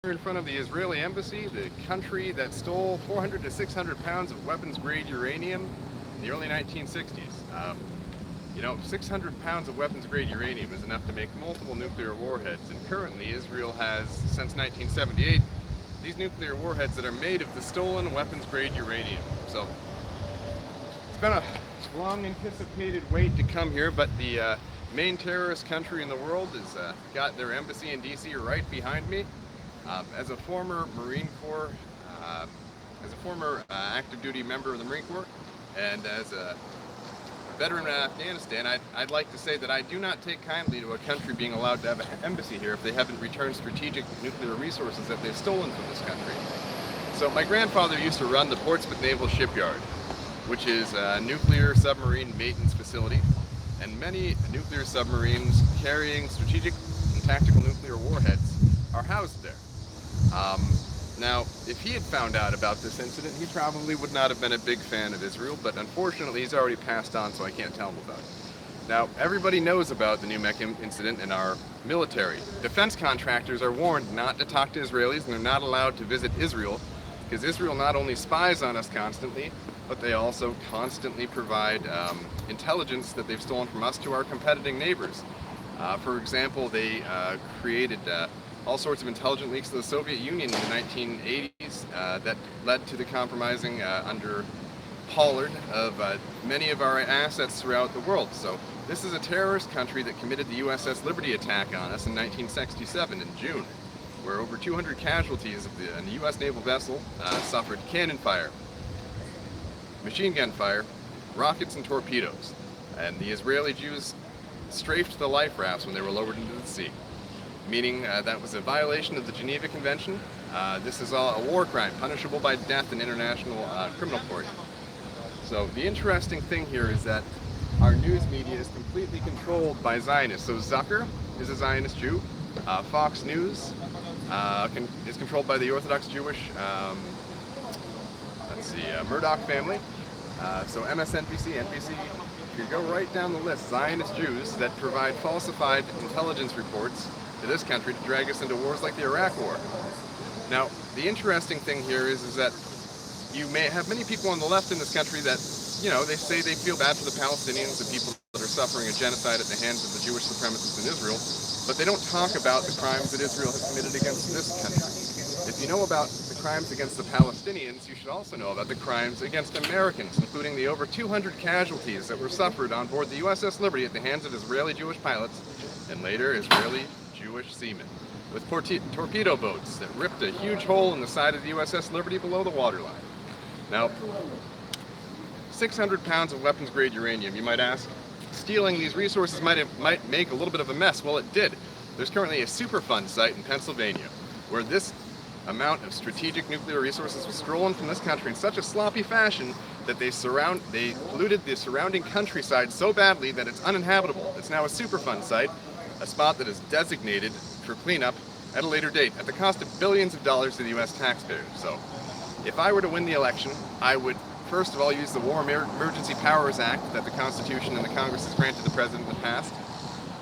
We're in front of the Israeli embassy, the country that stole 400 to 600 pounds of weapons-grade uranium in the early 1960s. 600 pounds of weapons-grade uranium is enough to make multiple nuclear warheads, and currently Israel has, since 1978, these nuclear warheads that are made of the stolen weapons-grade uranium. So it's been a long anticipated wait to come here, but the main terrorist country in the world has got their embassy in DC right behind me. As a former Marine Corps, uh, as a former active duty member of the Marine Corps, and as a veteran in Afghanistan, I'd like to say that I do not take kindly to a country being allowed to have an embassy here if they haven't returned strategic nuclear resources that they've stolen from this country. So my grandfather used to run the Portsmouth Naval Shipyard, which is a nuclear submarine maintenance facility, and many nuclear submarines carrying strategic and tactical nuclear warheads are housed there. Now, if he had found out about this incident, he probably would not have been a big fan of Israel, but unfortunately he's already passed on, so I can't tell him about it. Now, everybody knows about the NUMEC incident in our military. Defense contractors are warned not to talk to Israelis, and they're not allowed to visit Israel, because Israel not only spies on us constantly, but they also constantly provide intelligence that they've stolen from us to our competing neighbors. For example, they created all sorts of intelligent leaks to the Soviet Union in the 1980s that led to the compromising under Pollard of many of our assets throughout the world. So this is a terrorist country that committed the USS Liberty attack on us in 1967 in June, where over 200 casualties of the U.S. naval vessel suffered cannon fire, machine gun fire, rockets, and torpedoes. And the Israeli Jews strafed the life rafts when they were lowered into the sea, meaning that was a violation of the Geneva Convention. This is a war crime, punishable by death in international criminal court. So the interesting thing here is that our news media is completely controlled by Zionists. So Zucker is a Zionist Jew. Fox News is controlled by the Orthodox Jewish, Murdoch family. So MSNBC, NBC, you go right down the list, Zionist Jews that provide falsified intelligence reports to this country to drag us into wars like the Iraq War. Now, the interesting thing here is that you may have many people on the left in this country that, they say they feel bad for the Palestinians, the people that are suffering a genocide at the hands of the Jewish supremacists in Israel, but they don't talk about the crimes that Israel has committed against this country. If you know about the crimes against the Palestinians, you should also know about the crimes against Americans, including the over 200 casualties that were suffered on board the USS Liberty at the hands of Israeli Jewish pilots and later Israeli Jewish seamen, with torpedo boats that ripped a huge hole in the side of the USS Liberty below the waterline. Now, 600 pounds of weapons-grade uranium, you might ask. Stealing these resources might make a little bit of a mess. Well, it did. There's currently a Superfund site in Pennsylvania where this amount of strategic nuclear resources was stolen from this country in such a sloppy fashion that they polluted the surrounding countryside so badly that it's uninhabitable. It's now a Superfund site, a spot that is designated for cleanup at a later date at the cost of billions of dollars to the U.S. taxpayers. So, if I were to win the election, I would first of all use the War Emergency Powers Act that the Constitution and the Congress has granted the President in the past,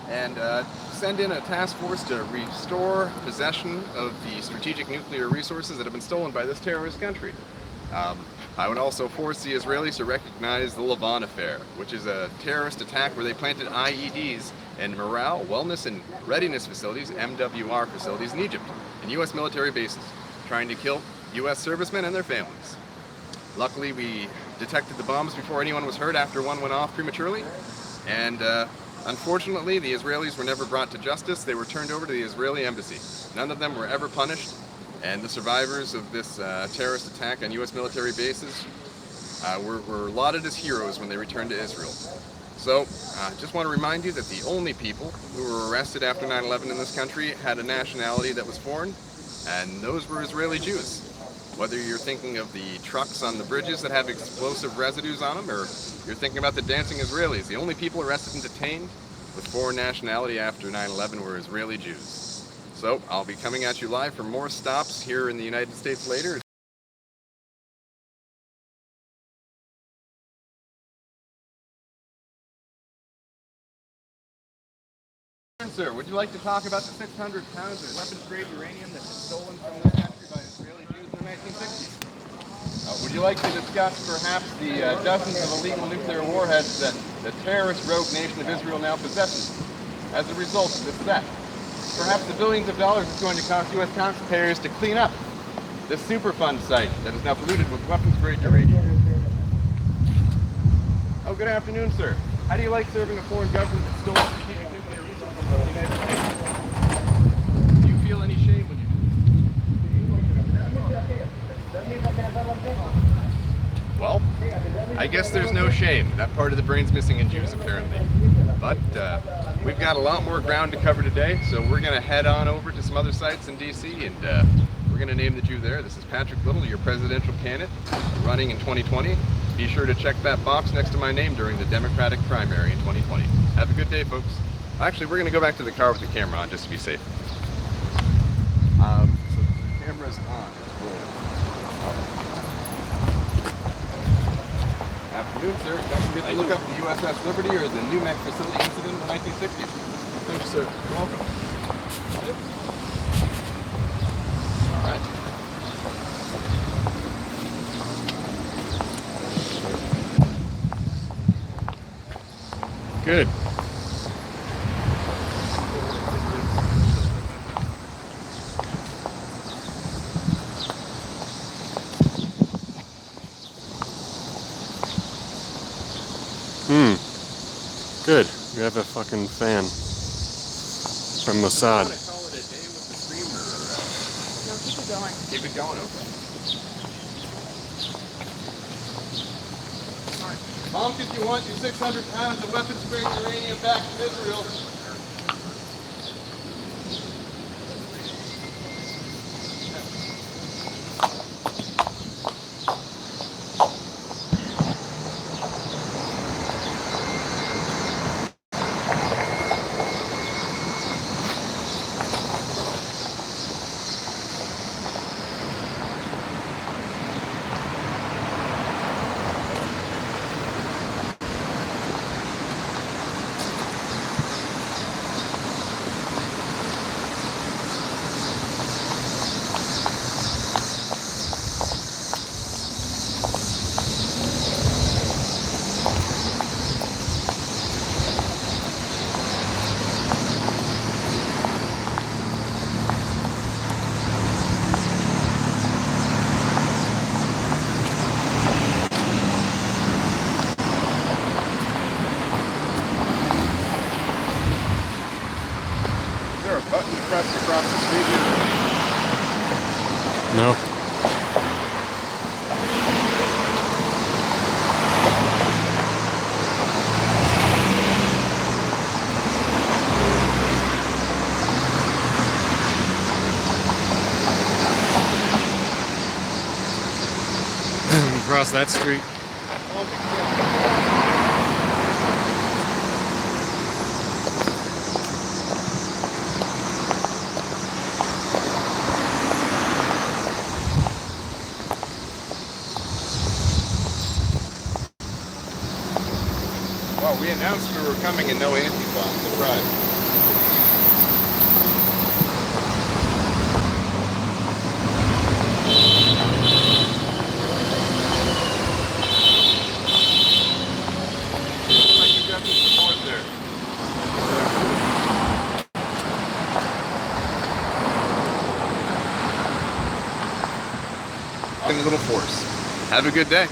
and send in a task force to restore possession of the strategic nuclear resources that have been stolen by this terrorist country. I would also force the Israelis to recognize the Lavon Affair, which is a terrorist attack where they planted IEDs in morale, wellness, and readiness facilities, MWR facilities, in Egypt, and U.S. military bases, trying to kill U.S. servicemen and their families. Luckily, we detected the bombs before anyone was hurt after one went off prematurely, and unfortunately, the Israelis were never brought to justice. They were turned over to the Israeli embassy. None of them were ever punished, and the survivors of this terrorist attack on U.S. military bases were lauded as heroes when they returned to Israel. So, I just want to remind you that the only people who were arrested after 9/11 in this country had a nationality that was foreign, and those were Israeli Jews. Whether you're thinking of the trucks on the bridges that have explosive residues on them, or you're thinking about the dancing Israelis, the only people arrested and detained with foreign nationality after 9/11 were Israeli Jews. So, I'll be coming at you live for more stops here in the United States later. Sir, would you like to talk about the 600 pounds of weapons-grade uranium that's been stolen from Would you like to discuss perhaps the dozens of illegal nuclear warheads that the terrorist rogue nation of Israel now possesses as a result of this theft? Perhaps the billions of dollars it's going to cost U.S. taxpayers to clean up this Superfund site that is now polluted with weapons-grade uranium. Oh, good afternoon, sir. How do you like serving a foreign government that stole strategic nuclear resources from the United States? Do you feel any shame when you do? Well, I guess there's no shame. That part of the brain's missing in Jews, apparently. But we've got a lot more ground to cover today, so we're going to head on over to some other sites in D.C. and we're going to name the Jew there. This is Patrick Little, your presidential candidate, running in 2020. Be sure to check that box next to my name during the Democratic primary in 2020. Have a good day, folks. Actually, we're going to go back to the car with the camera on just to be safe. So the camera's on. Afternoon, sir. Don't forget to look up the USS Liberty or the New Mexico facility incident in the 1960s. Thank you, sir. You're welcome. All right. Good. Good. You have a fucking fan from Mossad. I want to call it a day with the stream or, No, keep it going. keep it going, okay. Mom, if you want your 600 pounds of weapons-grade uranium back to Israel. Is there a button to press across the street here? No. Across that street. Well, we announced we were coming and no anti-bomb. Surprise. Looks like you've got some support there. In a little force. Have a good day.